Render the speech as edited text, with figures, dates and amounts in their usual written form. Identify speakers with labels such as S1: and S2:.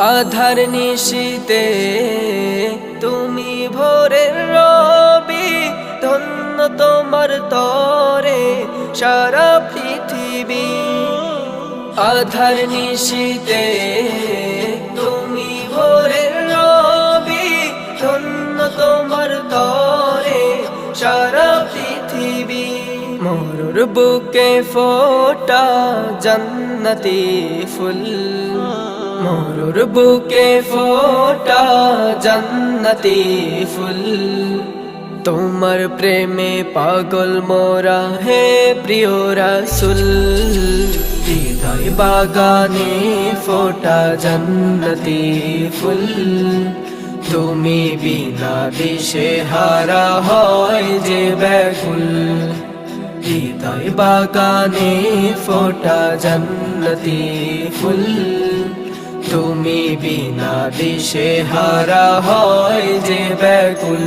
S1: আধার নিশীতে তুমি ভোরের রবি, ধন্য তোমার তরে সারা পৃথিবী। আধার নিশীতে তুমি ভোরের রবি, ধন্য তোমার তরে সারা পৃথিবী। মরুর বুকে ফোটা জান্নাতি ফুল, মরুর বুকে ফোটা জান্নাতি ফুল। তোমার প্রেমে পাগল মোরা হে প্রিয় রাসূল, হৃদয় বাগানে ফোটা জান্নাতি ফুল। তুমি বিনা দিশে হারা হয় যে ব্যাকুল, হৃদয় বাগানে ফোটা জান্নাতি ফুল। তুমি বিনা দিশে হারা হয় যে ব্যাকুল।